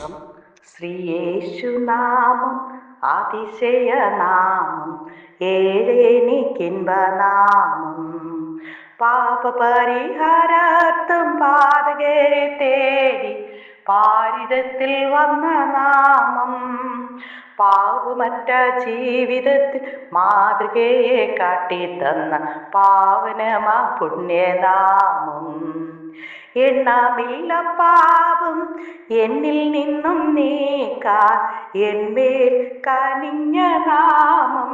സ്തോത്രം. ശ്രീയേശുനാമം അതിശയനാമം, ഏഴെനിക്കിൻപനാമം. പാപപരിഹാരാർത്ഥം പാതകരെ തേടി പാരിടത്തിൽ വന്ന നാമം. പാവമറ്റ ജീവിതത്തിൽ മാതൃകയെ കാട്ടിത്തന്ന പാവനമാ പുണ്യനാമം. എണ്ണമില്ല പാപം എന്നിൽ നിന്നും നീക്കാൻ എന്മേൽ കനിഞ്ഞ നാമം.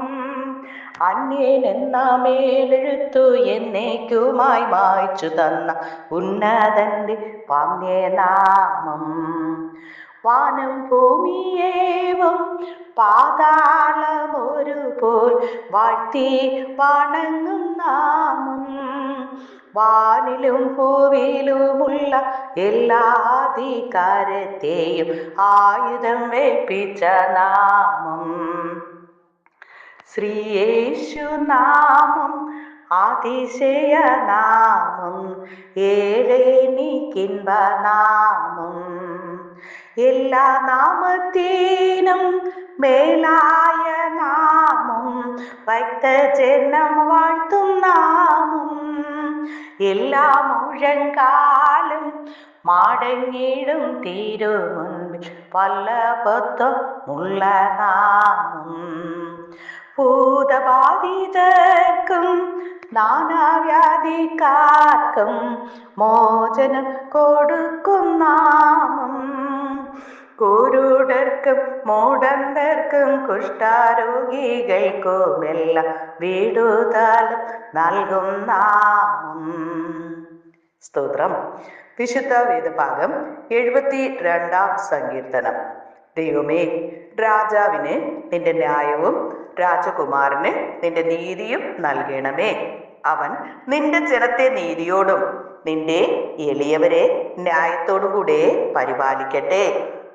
അന്യനെന്ന മേലെഴുത്തു എന്നേക്കുമായി മായ്ച്ചു തന്ന ഉന്നതന്റെ വന്യനാമം. വാനം ഭൂമിയേവും പാതാളമൊരുപോൽ വാഴ്ത്തി വണങ്ങും നാമം. വാനിലും ഭൂവിലുമുള്ള എല്ലാ അധികാരത്തെയും ആയുധം വേൽപ്പിച്ച നാമം. ശ്രീയേശുനാമം അതിശയനാമം, ഏഴെനിക്കിൻപനാമം. എല്ലാ നാമത്തിനും മേലായ നാമം, ഭക്തജനം വാഴ്ത്തും നാമം. എല്ലാ മുഴങ്കാലും മടങ്ങിടും തിരുമുൻപിൽ വല്ലഭത്വമുള്ള നാമം. ഭൂതബാധിതർക്കും നാനാവ്യാധിക്കാർക്കും മോചനം കൊടുക്കും നാമം. കുരുടർക്കും മൂഢന്തർക്കും കുഷ്ഠരോഗികൾക്കുമെല്ലാം വിടുതലും നൽകും നാമം. സ്തോത്രം. വിശുദ്ധ വേദഭാഗം 72 സങ്കീർത്തനം. ദൈവമേ, രാജാവിന് നിന്റെ ന്യായവും രാജകുമാരന് നിന്റെ നീതിയും നൽകണമേ. അവൻ നിന്റെ ജനത്തെ നീതിയോടും നിന്റെ എളിയവരെ ന്യായത്തോടും കൂടെ പരിപാലിക്കട്ടെ.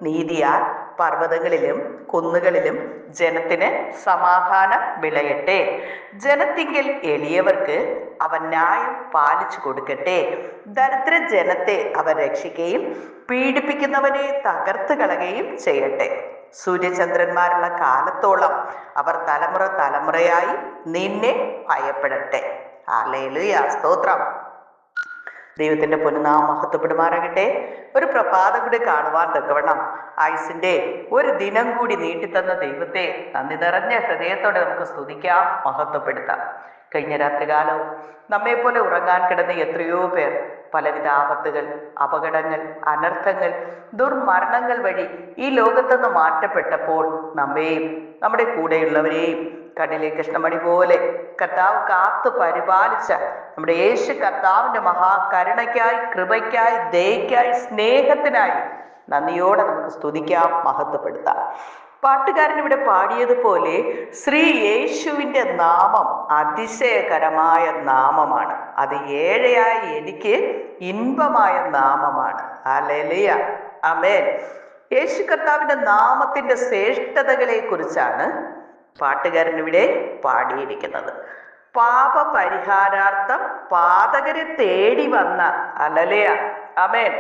നീതിയാൽ പർവ്വതങ്ങളിലും കുന്നുകളിലും ജനത്തിന് സമാധാനം വിളയട്ടെ. ജനത്തിങ്കിൽ എളിയവർക്ക് അവൻ ന്യായം പാലിച്ചു കൊടുക്കട്ടെ. ദരിദ്ര ജനത്തെ അവൻ രക്ഷിക്കുകയും പീഡിപ്പിക്കുന്നവനെ തകർത്ത് കളയുകയും ചെയ്യട്ടെ. സൂര്യചന്ദ്രന്മാരുള്ള കാലത്തോളം അവർ തലമുറ തലമുറയായി നിന്നെ ഭയപ്പെടട്ടെ. ഹല്ലേലൂയ, സ്തോത്രം. ദൈവത്തിന്റെ പൊന്നുനാമം മഹത്വപ്പെടുമാറാകട്ടെ. ഒരു പ്രഭാതം കൂടി കാണുവാൻ തക്കവണ്ണം ആയുസിന്റെ ഒരു ദിനം കൂടി നീട്ടിത്തന്ന ദൈവത്തെ നന്ദി നിറഞ്ഞ ഹൃദയത്തോടെ നമുക്ക് സ്തുതിക്കാം, മഹത്വപ്പെടുത്താം. കഴിഞ്ഞ രാത്രികാലവും നമ്മെപ്പോലെ ഉറങ്ങാൻ കിടന്ന എത്രയോ പേർ പലവിധ ആപത്തുകൾ, അപകടങ്ങൾ, അനർത്ഥങ്ങൾ, ദുർമരണങ്ങൾ വഴി ഈ ലോകത്തുനിന്ന് മാറ്റപ്പെട്ടപ്പോൾ നമ്മെയും നമ്മുടെ കൂടെയുള്ളവരെയും കണ്ണിലെ കൃഷ്ണമണി പോലെ കർത്താവ് കാത്തു പരിപാലിച്ച നമ്മുടെ യേശു കർത്താവിന്റെ മഹാകരുണയ്ക്കായി, കൃപയ്ക്കായി, ദയയ്ക്കായി, സ്നേഹത്തിനായി നന്ദിയോടെ നമുക്ക് സ്തുതിക്കാം, മഹത്വപ്പെടുത്താം. പാട്ടുകാരൻ ഇവിടെ പാടിയതുപോലെ ശ്രീ യേശുവിൻ്റെ നാമം അതിശയകരമായ നാമമാണ്. അത് ഏഴയായ എനിക്ക് ഇൻപമായ നാമമാണ്. ഹല്ലേലൂയ, ആമേൻ. യേശു കർത്താവിന്റെ നാമത്തിന്റെ ശ്രേഷ്ഠതകളെ കുറിച്ചാണ് പാട്ടുകാരൻ ഇവിടെ പാടിയിരിക്കുന്നത്. പാപപരിഹാരാർത്ഥം പാതകരെ തേടി വന്ന, ഹല്ലേലൂയ, ആമേൻ,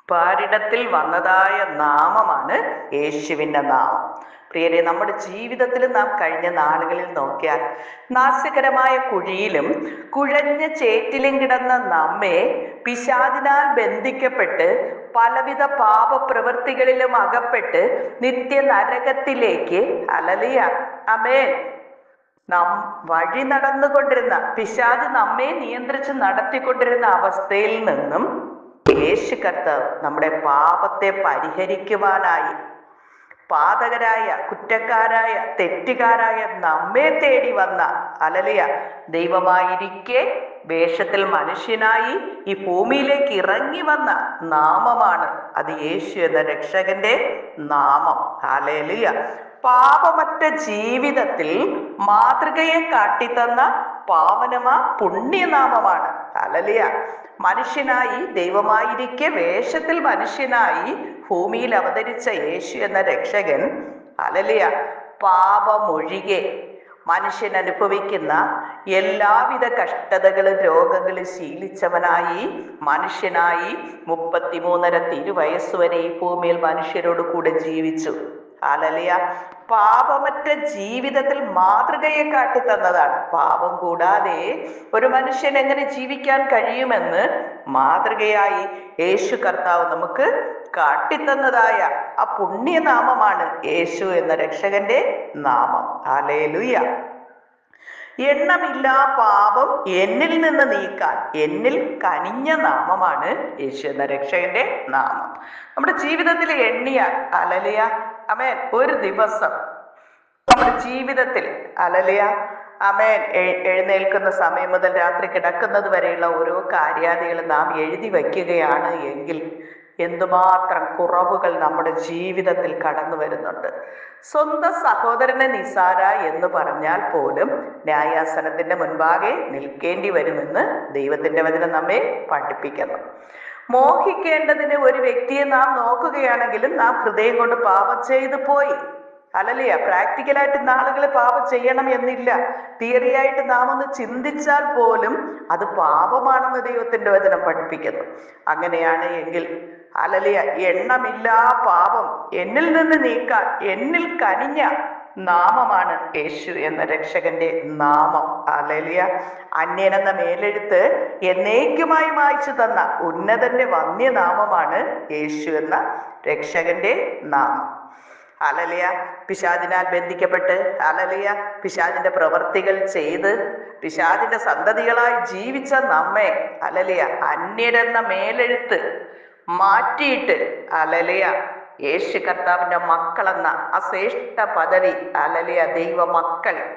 പാരിടത്തിൽ വന്നതായ നാമമാണ് യേശുവിൻ്റെ നാമം. പ്രിയരെ, നമ്മുടെ ജീവിതത്തിൽ നാം കഴിഞ്ഞ നാളുകളിൽ നോക്കിയാൽ നാശകരമായ കുഴിയിലും കുഴഞ്ഞ ചേറ്റിലും കിടന്ന നമ്മെ പിശാചിനാൽ ബന്ധിക്കപ്പെട്ട് പലവിധ പാപപ്രവൃത്തികളിലും അകപ്പെട്ട് നിത്യ നരകത്തിലേക്ക്, ഹല്ലേലൂയ, ആമേൻ, നാം വഴി നടന്നുകൊണ്ടിരുന്ന പിശാച് നമ്മെ നിയന്ത്രിച്ച് നടത്തിക്കൊണ്ടിരുന്ന അവസ്ഥയിൽ നിന്നും യേശു കർത്താവ് നമ്മുടെ പാപത്തെ പരിഹരിക്കുവാനായി പാതകരായ, കുറ്റക്കാരായ, തെറ്റുകാരായ നമ്മെ തേടി വന്ന, ഹല്ലേലൂയ, ദൈവമായിരിക്കെ വേഷത്തിൽ മനുഷ്യനായി ഈ ഭൂമിയിലേക്ക് ഇറങ്ങി വന്ന നാമമാണ് അത് യേശു എന്ന രക്ഷകന്റെ നാമം. ഹല്ലേലൂയ. പാപമറ്റ ജീവിതത്തിൽ മാതൃകയെ കാട്ടിത്തന്ന പാവനമാ പുണ്യനാമമാണ്. ഹല്ലേലൂയ. മനുഷ്യനായി, ദൈവമായിരിക്കെ വേഷത്തിൽ മനുഷ്യനായി ഭൂമിയിൽ അവതരിച്ച യേശു എന്ന രക്ഷകൻ, ഹല്ലേലൂയ, പാപമൊഴികെ മനുഷ്യൻ അനുഭവിക്കുന്ന എല്ലാവിധ കഷ്ടതകളും രോഗങ്ങളും ശീലിച്ചവനായി മനുഷ്യനായി 33.5 തിരുവയസ്സുവരെ ഈ ഭൂമിയിൽ മനുഷ്യരോട് കൂടെ ജീവിച്ചു. ഹല്ലേലൂയ. പാപമറ്റ ജീവിതത്തിൽ മാതൃകയെ കാട്ടിത്തന്നതാണ്. പാപം കൂടാതെ ഒരു മനുഷ്യൻ എങ്ങനെ ജീവിക്കാൻ കഴിയുമെന്ന് മാതൃകയായി യേശു കർത്താവ് നമുക്ക് കാട്ടിത്തന്നതായ ആ പുണ്യനാമമാണ് യേശു എന്ന രക്ഷകന്റെ നാമം. ഹല്ലേലൂയ. എണ്ണമില്ലാ പാപം എന്നിൽ നിന്ന് നീക്കാൻ എന്നിൽ കനിഞ്ഞ നാമമാണ് യേശു എന്ന രക്ഷകന്റെ നാമം. നമ്മുടെ ജീവിതത്തിൽ എണ്ണിയാൽ ഹല്ലേലൂയ ആമേൻ, ഒരു ദിവസം നമ്മുടെ ജീവിതത്തിൽ ഹല്ലേലൂയ ആമേൻ എഴുന്നേൽക്കുന്ന സമയം മുതൽ രാത്രി കിടക്കുന്നത് വരെയുള്ള ഓരോ കാര്യാദികൾ നാം എഴുതി വയ്ക്കുകയാണ് എങ്കിൽ എന്തുമാത്രം കുറവുകൾ നമ്മുടെ ജീവിതത്തിൽ കടന്നു വരുന്നുണ്ട്. സ്വന്തം സഹോദരനെ നിസാര എന്ന് പറഞ്ഞാൽ പോലും ന്യായാസനത്തിന്റെ മുൻപാകെ നിൽക്കേണ്ടി വരുമെന്ന് ദൈവത്തിന്റെ വചനം നമ്മെ പഠിപ്പിക്കുന്നു. മോഹിക്കേണ്ടതിന് ഒരു വ്യക്തിയെ നാം നോക്കുകയാണെങ്കിലും നാം ഹൃദയം കൊണ്ട് പാപം ചെയ്തു പോയി. ഹല്ലേലൂയ. പ്രാക്ടിക്കലായിട്ട് നാളുകൾ പാപം ചെയ്യണം എന്നില്ല. തിയറിയായിട്ട് നാം ഒന്ന് ചിന്തിച്ചാൽ പോലും അത് പാപമാണെന്ന് ദൈവത്തിന്റെ വചനം പഠിപ്പിക്കുന്നു. അങ്ങനെയാണ് എങ്കിൽ ഹല്ലേലൂയ എണ്ണമില്ലാ പാപം എന്നിൽ നിന്ന് നീക്കാൻ എന്നിൽ കനിഞ്ഞ നാമമാണ് യേശു എന്ന രക്ഷകന്റെ നാമം. ഹല്ലേലൂയ. അന്യനെന്ന മേലെഴുത്ത് എന്നേക്കുമായി മായ്ച്ചു തന്ന ഉന്നതന്റെ വന്യനാമമാണ് യേശു എന്ന രക്ഷകന്റെ നാമം. ഹല്ലേലൂയ. പിശാചിനാൽ ബന്ധിക്കപ്പെട്ട് ഹല്ലേലൂയ പിശാചിന്റെ പ്രവർത്തികൾ ചെയ്ത് പിശാചിന്റെ സന്തതികളായി ജീവിച്ച നമ്മെ ഹല്ലേലൂയ അന്യരെന്ന മേലെഴുത്ത് മാറ്റിയിട്ട് ഹല്ലേലൂയ യേശു കർത്താവിന്റെ മക്കളെന്ന ആ ശ്രേഷ്ഠ പദവി ഹല്ലേലൂയ ദൈവ മക്കൾ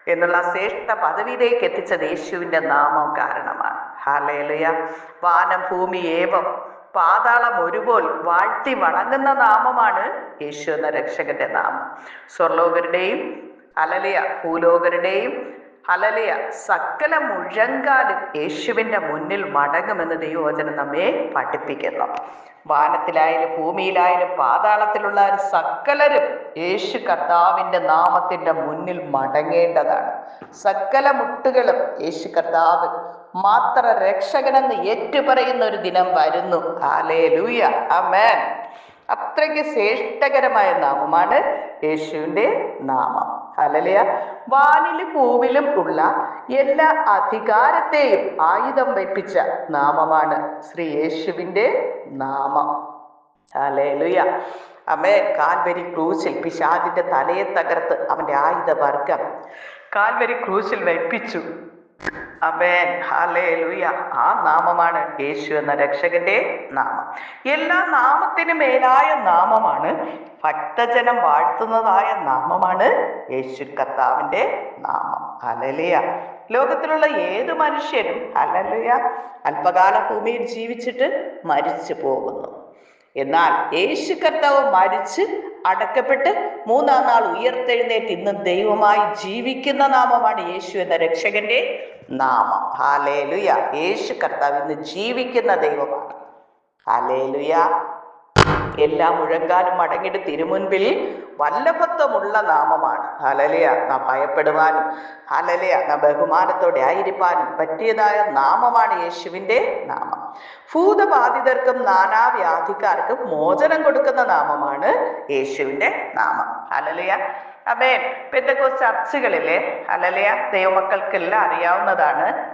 എന്നുള്ള ശ്രേഷ്ഠ പദവിയിലേക്ക് എത്തിച്ചത് യേശുവിന്റെ നാമം കാരണമാണ്. ഹല്ലേലൂയ. വാനം ഭൂമി ഏവം പാതാളം ഒരുപോൽ വാഴ്ത്തി വണങ്ങുന്ന നാമമാണ് യേശു എന്ന രക്ഷകന്റെ നാമം. സ്വർലോകരുടെയും ഹല്ലേലൂയ ഭൂലോകരുടെയും ഹല്ലേലൂയ സകല മുഴങ്കാലും യേശുവിന്റെ മുന്നിൽ മടങ്ങുമെന്ന് ദൈവവചനം നമ്മെ പഠിപ്പിക്കുന്നു. വാനത്തിലായാലും ഭൂമിയിലായാലും പാതാളത്തിലുള്ള സകലരും യേശു കർത്താവിന്റെ നാമത്തിന്റെ മുന്നിൽ മടങ്ങേണ്ടതാണ്. സകല മുട്ടുകളും യേശു കർത്താവ് മാത്ര രക്ഷകനെന്ന് ഏറ്റുപറയുന്ന ഒരു ദിനം വരുന്നു. ഹല്ലേലൂയ ആമേൻ. അത്രയ്ക്ക് ശ്രേഷ്ഠകരമായ നാമമാണ് യേശുവിന്റെ നാമം. ഹല്ലേലൂയ. വാനിലും ഭൂവിലും ഉള്ള എല്ലാ അധികാരത്തെയും ആയുധം വെപ്പിച്ച നാമമാണ് ശ്രീ യേശുവിന്റെ നാമം. ഹല്ലേലൂയ ആമേൻ. കാൽവരി ക്രൂശിൽ പിശാചിന്റെ തലയെ തകർത്ത് അവന്റെ ആയുധവർഗം കാൽവരി ക്രൂശിൽ വെപ്പിച്ചു. ആമേൻ. ഹല്ലേലൂയ. ആ നാമമാണ് യേശു എന്ന രക്ഷകന്റെ നാമം. എല്ലാ നാമത്തിനും മേലായ നാമമാണ്, ഭക്തജനം വാഴ്ത്തുന്നതായ നാമമാണ് യേശു കർത്താവിന്റെ നാമം. ഹല്ലേലൂയ. ലോകത്തിലുള്ള ഏതു മനുഷ്യരും ഹല്ലേലൂയ അല്പകാല ഭൂമിയിൽ ജീവിച്ചിട്ട് മരിച്ചു പോകുന്നു. എന്നാൽ യേശു കർത്താവ് മരിച്ച് അടക്കപ്പെട്ട് മൂന്നാം നാൾ ഉയർത്തെഴുന്നേറ്റ് ഇന്ന് ദൈവമായി ജീവിക്കുന്ന നാമമാണ് യേശു എന്ന രക്ഷകന്റെ നാമം. ഹല്ലേലൂയ. യേശു കർത്താവ് ഇന്ന് ജീവിക്കുന്ന ദൈവമാണ്. ഹല്ലേലൂയ. എല്ലാ മുഴങ്കാലും മടങ്ങിയിട്ട് തിരുമുൻപിൽ വല്ലഭത്വമുള്ള നാമമാണ്. ഹല്ലേലൂയ. നാം ഭയപ്പെടുവാനും ഹല്ലേലൂയ നാം ബഹുമാനത്തോടെ ആയിരിക്കാനും പറ്റിയതായ നാമമാണ് യേശുവിന്റെ നാമം. ഭൂതബാധിതർക്കും നാനാവ്യാധിക്കാർക്കും മോചനം കൊടുക്കുന്ന നാമമാണ് യേശുവിന്റെ നാമം. ഹല്ലേലൂയ ആമേൻ. പെന്തക്കോസ്ത് ചർച്ചുകളിലെ ഹല്ലേലൂയ ദൈവമക്കൾക്കെല്ലാം അറിയാവുന്നതാണ്.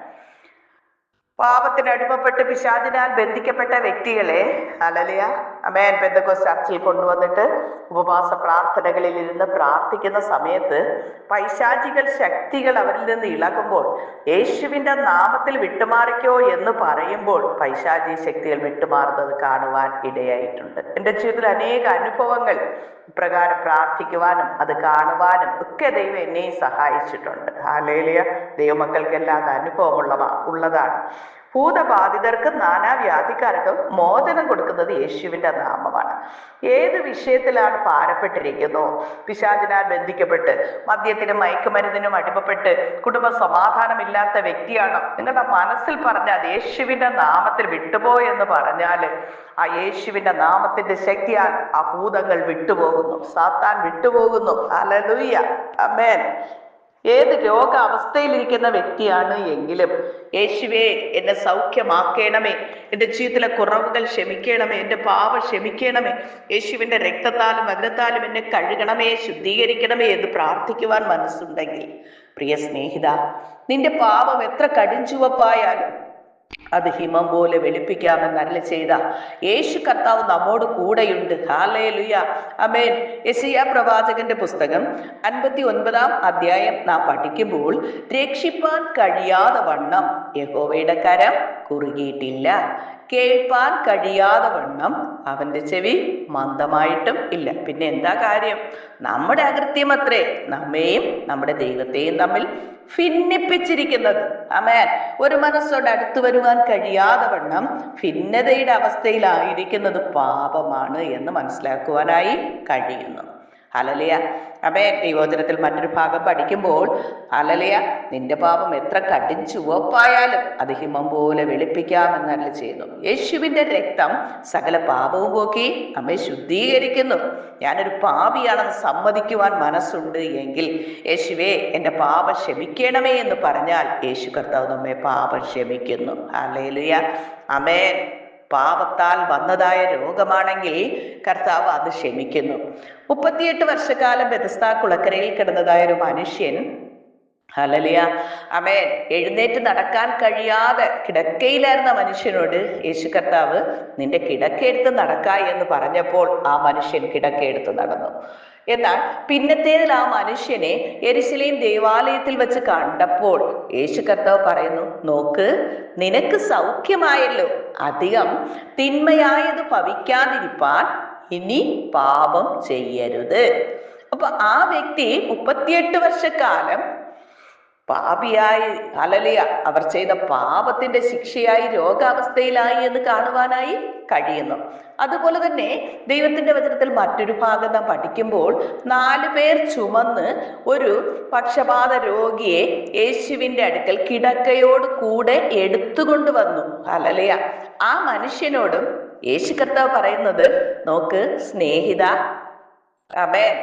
പാപത്തിന് അടിമപ്പെട്ട് പിശാചിനാൽ ബന്ധിക്കപ്പെട്ട വ്യക്തികളെ ഹല്ലേലൂയ ആമേൻ പെന്തക്കോസ്ത് ചർച്ചിൽ കൊണ്ടുവന്നിട്ട് ഉപവാസ പ്രാർത്ഥനകളിൽ ഇരുന്ന് പ്രാർത്ഥിക്കുന്ന സമയത്ത് പൈശാചിക ശക്തികൾ അവരിൽ നിന്ന് ഇളകുമ്പോൾ യേശുവിന്റെ നാമത്തിൽ വിട്ടുമാറിക്കോ എന്ന് പറയുമ്പോൾ പൈശാചിക ശക്തികൾ വിട്ടുമാറുന്നത് കാണുവാൻ ഇടയായിട്ടുണ്ട്. എൻ്റെ ജീവിതത്തിൽ അനേക അനുഭവങ്ങൾ ഇപ്രകാരം പ്രാർത്ഥിക്കുവാനും അത് കാണുവാനും ഒക്കെ ദൈവം എന്നെയും സഹായിച്ചിട്ടുണ്ട്. ഹല്ലേലൂയ. ദൈവമക്കൾക്കെല്ലാം അത് ഉള്ളതാണ്. ഭൂതബാധിതർക്കും നാനാവ്യാധിക്കാർക്കും മോചനം കൊടുക്കുന്നത് യേശുവിന്റെ നാമമാണ്. ഏത് വിഷയത്തിലാണ് ഭാരപ്പെട്ടിരിക്കുന്നു, പിശാചിനാൽ ബന്ധിക്കപ്പെട്ട് മദ്യത്തിനും മയക്കുമരുന്നിനും അടിമപ്പെട്ട് കുടുംബ സമാധാനമില്ലാത്ത വ്യക്തിയാണോ, നിങ്ങളുടെ മനസ്സിൽ പറഞ്ഞാൽ യേശുവിന്റെ നാമത്തിൽ വിട്ടുപോയെന്ന് പറഞ്ഞാൽ ആ യേശുവിന്റെ നാമത്തിന്റെ ശക്തിയാൽ ആ ഭൂതങ്ങൾ വിട്ടുപോകുന്നു, സാത്താൻ വിട്ടുപോകുന്നു. ഹല്ലേലൂയ ആമേൻ. ഏത് രോഗാവസ്ഥയിലിരിക്കുന്ന വ്യക്തിയാണ് എങ്കിലും യേശുവേ എന്നെ സൗഖ്യമാക്കണമേ, എൻ്റെ ജീവിതത്തിലെ കുറവുകൾ ക്ഷമിക്കണമേ, എൻ്റെ പാപം ക്ഷമിക്കണമേ, യേശുവിൻ്റെ രക്തത്താലും വചനത്താലും എന്നെ കഴുകണമേ, ശുദ്ധീകരിക്കണമേ എന്ന് പ്രാർത്ഥിക്കുവാൻ മനസ്സുണ്ടെങ്കിൽ, പ്രിയ സ്നേഹിത, നിന്റെ പാപം എത്ര കടുംചുവപ്പായാലും അത് ഹിമം പോലെ വെളുപ്പിക്കാമെന്ന് അരുളി ചെയ്ത യേശു കർത്താവ് നമ്മോട് കൂടെയുണ്ട്. ഹല്ലേലൂയ, ആമേൻ. യെശയ്യാ പ്രവാചകന്റെ പുസ്തകം 59-ാം അധ്യായം നാം പഠിക്കുമ്പോൾ, രക്ഷിപ്പാൻ കഴിയാതെ വണ്ണം യഹോവയുടെ കരം കുറുകിയിട്ടില്ല, കേൾപ്പാൻ കഴിയാതെ വണ്ണം അവന്റെ ചെവി മന്ദമായിട്ടും ഇല്ല. പിന്നെ എന്താ കാര്യം? നമ്മുടെ അകൃത്യമത്രേ നമ്മെയും നമ്മുടെ ദൈവത്തെയും തമ്മിൽ ഭിന്നിപ്പിച്ചിരിക്കുന്നത്. ആമേൻ. ഒരു മനസ്സോട് അടുത്തു വരുവാൻ കഴിയാതെ വണ്ണം ഭിന്നതയുടെ അവസ്ഥയിലായിരിക്കുന്നത് പാപമാണ് എന്ന് മനസ്സിലാക്കുവാനായി കഴിയുന്നു. ഹല്ലേലൂയ, ആമേൻ. ദൈവവചനത്തിൽ മറ്റൊരു ഭാഗം പഠിക്കുമ്പോൾ, ഹല്ലേലൂയ, നിന്റെ പാപം എത്ര കടും ചുവപ്പായാലും അത് ഹിമം പോലെ വെളുപ്പിക്കാമെന്ന് അരുളി ചെയ്യുന്നു. യേശുവിന്റെ രക്തം സകല പാപവും പോക്കി നമ്മെ ശുദ്ധീകരിക്കുന്നു. ഞാനൊരു പാപിയാണെന്ന് സമ്മതിക്കുവാൻ മനസ്സുണ്ട് എങ്കിൽ, യേശുവേ എൻ്റെ പാപം ക്ഷമിക്കണമേ എന്ന് പറഞ്ഞാൽ യേശു കർത്താവ് നമ്മെ പാപം ക്ഷമിക്കുന്നു. ഹല്ലേലൂയ, ആമേൻ. പാപത്താൽ വന്നതായ രോഗമാണെങ്കിൽ കർത്താവ് അത് ക്ഷമിക്കുന്നു. 38 വർഷക്കാലം ബെഥസ്ദാ കുളക്കരയിൽ കിടന്നതായ ഒരു മനുഷ്യൻ, ഹല്ലേലൂയ, ആമേൻ, എഴുന്നേറ്റ് നടക്കാൻ കഴിയാതെ കിടക്കയിലായിരുന്ന മനുഷ്യനോട് യേശു കർത്താവ് നിന്റെ കിടക്കയെടുത്ത് നടക്ക എന്ന് പറഞ്ഞപ്പോൾ ആ മനുഷ്യൻ കിടക്കയെടുത്ത് നടന്നു. എന്നാൽ പിന്നത്തേതിൽ ആ മനുഷ്യനെ യെരുശലേം ദേവാലയത്തിൽ വെച്ച് കണ്ടപ്പോൾ യേശു കർത്താവ് പറയുന്നു, നോക്ക്, നിനക്ക് സൗഖ്യമായല്ലോ, അധികം തിന്മയായത് ഭവിക്കാതിരിപ്പാൻ ഇനി പാപം ചെയ്യരുത്. അപ്പൊ ആ വ്യക്തി 38 വർഷക്കാലം പാപിയായി, ഹല്ലേലൂയ, അവർ ചെയ്ത പാപത്തിന്റെ ശിക്ഷയായി രോഗാവസ്ഥയിലായി എന്ന് കാണുവാനായി കഴിയുന്നു. അതുപോലെ തന്നെ ദൈവത്തിന്റെ വചനത്തിൽ മറ്റൊരു ഭാഗം നാം പഠിക്കുമ്പോൾ, 4 പേർ ചുമന്ന് ഒരു പക്ഷപാത രോഗിയെ യേശുവിന്റെ അടുക്കൽ കിടക്കയോട് കൂടെ എടുത്തുകൊണ്ട് വന്നു. ഹല്ലേലൂയ, ആ മനുഷ്യനോടും യേശു കർത്താവ് പറയുന്നത്, നോക്ക് സ്നേഹിത, ആമേൻ,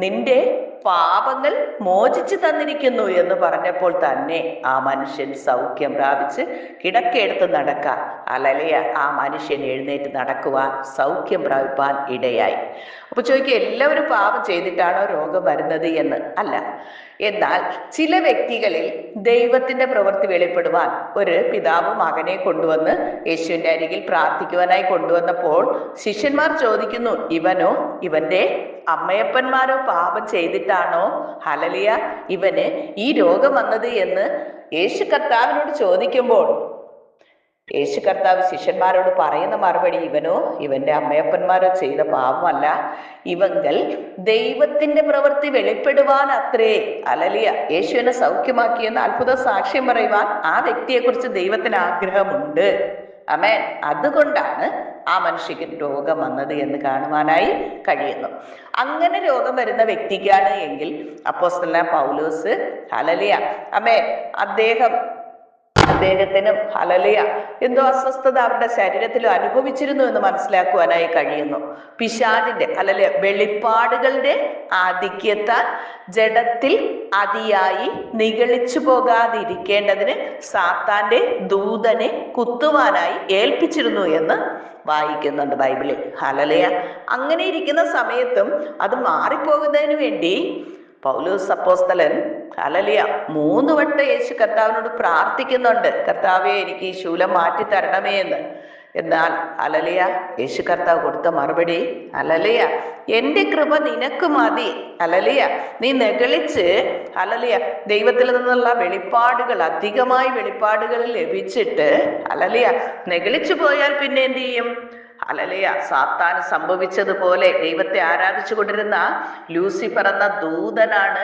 നിന്റെ പാപങ്ങൾ മോചിച്ചു തന്നിരിക്കുന്നു എന്ന് പറഞ്ഞപ്പോൾ തന്നെ ആ മനുഷ്യൻ സൗഖ്യം പ്രാപിച്ച് കിടക്കയെടുത്ത് നടക്കാൻ, ഹല്ലേലൂയ, ആ മനുഷ്യൻ എഴുന്നേറ്റ് നടക്കുവാൻ, സൗഖ്യം പ്രാപിപ്പാൻ ഇടയായി. അപ്പൊ ചോദിക്കുക, എല്ലാവരും പാപം ചെയ്തിട്ടാണോ രോഗം വരുന്നത് എന്ന്? അല്ല. എന്നാൽ ചില വ്യക്തികളിൽ ദൈവത്തിന്റെ പ്രവൃത്തി വെളിപ്പെടുവാൻ ഒരു പിതാവ് മകനെ കൊണ്ടുവന്ന് യേശുവിന്റെ അരികിൽ പ്രാർത്ഥിക്കുവാനായി കൊണ്ടുവന്നപ്പോൾ ശിഷ്യന്മാർ ചോദിക്കുന്നു, ഇവനോ ഇവന്റെ അമ്മയപ്പന്മാരോ പാപം ചെയ്തിട്ടാണോ, ഹല്ലേലൂയ, ഇവന് ഈ രോഗം വന്നത് എന്ന് യേശു കർത്താവിനോട് ചോദിക്കുമ്പോൾ യേശു കർത്താവ് ശിഷ്യന്മാരോട് പറയുന്ന മറുപടി, ഇവനോ ഇവന്റെ അമ്മയപ്പന്മാരോ ചെയ്ത പാപമല്ല, ഇവങ്കൽ ദൈവത്തിന്റെ പ്രവൃത്തി വെളിപ്പെടുവാൻ അത്രേ. ഹല്ലേലൂയ, യേശുവിനെ സൗഖ്യമാക്കിയെന്ന് അത്ഭുത സാക്ഷ്യം പറയുവാൻ ആ വ്യക്തിയെ കുറിച്ച് ദൈവത്തിന് ആഗ്രഹമുണ്ട്. ആമേൻ. അതുകൊണ്ടാണ് ആ മനുഷ്യക്ക് രോഗം വന്നത് എന്ന് കാണുവാനായി കഴിയുന്നു. അങ്ങനെ രോഗം വരുന്ന വ്യക്തിക്കാണ് എങ്കിൽ അപ്പോസ്തലനായ പൗലോസ്, ഹല്ലേലൂയ, ആമേൻ, അദ്ദേഹത്തിനും, ഹല്ലേലൂയ, എന്തോ അസ്വസ്ഥത അവരുടെ ശരീരത്തിൽ അനുഭവിച്ചിരുന്നു എന്ന് മനസ്സിലാക്കുവാനായി കഴിയുന്നു. പിശാചിന്റെ, ഹല്ലേലൂയ, വെളിപ്പാടുകളുടെ ആധിക്യത്താൽ ജഡത്തിൽ അതിയായി നിഗളിച്ചു പോകാതിരിക്കേണ്ടതിന് സാത്താന്റെ ദൂതനെ കുത്തുവാനായി ഏൽപ്പിച്ചിരുന്നു എന്ന് വായിക്കുന്നുണ്ട് ബൈബിളിൽ. ഹല്ലേലൂയ, അങ്ങനെ ഇരിക്കുന്ന സമയത്തും അത് മാറിപ്പോകുന്നതിന് വേണ്ടി പൗലോസ് അപ്പോസ്തലൻ, ഹല്ലേലൂയ, 3 വട്ടം യേശു കർത്താവിനോട് പ്രാർത്ഥിക്കുന്നുണ്ട്, കർത്താവേ എനിക്ക് ഈ ശൂലം മാറ്റി തരണമേ എന്ന്. എന്നാൽ ഹല്ലേലൂയ, യേശു കർത്താവ് കൊടുത്ത മറുപടി, ഹല്ലേലൂയ, എൻ്റെ കൃപ നിനക്ക് മതി. ഹല്ലേലൂയ, നീ നെഗളിച്ച്, ഹല്ലേലൂയ, ദൈവത്തിൽ നിന്നുള്ള വെളിപ്പാടുകൾ, അധികമായി വെളിപ്പാടുകൾ ലഭിച്ചിട്ട്, ഹല്ലേലൂയ, നെഗളിച്ചു പോയാൽ പിന്നെ എന്ത് ചെയ്യും? ഹല്ലേലൂയ, സാത്താന് സംഭവിച്ചതുപോലെ ദൈവത്തെ ആരാധിച്ചു കൊണ്ടിരുന്ന ലൂസിഫർ എന്ന ദൂതനാണ്